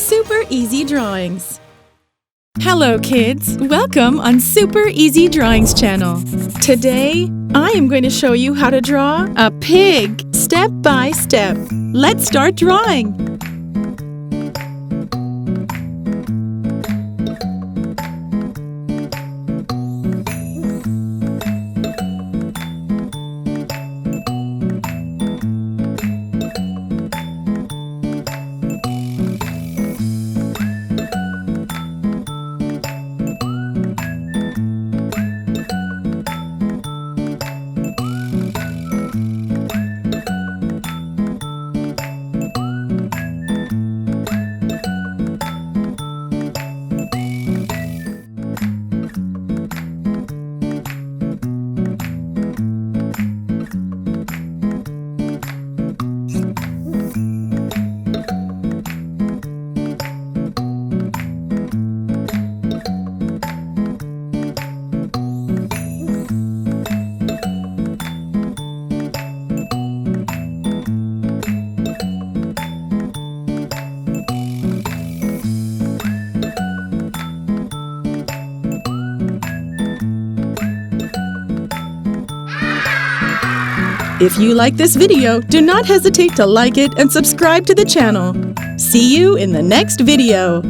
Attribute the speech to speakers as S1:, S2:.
S1: Super Easy Drawings. Hello kids, welcome on Super Easy Drawings channel. Today, I am going to show you how to draw a pig step by step. Let's start drawing. If you like this video, do not hesitate to like it and subscribe to the channel. See you in the next video.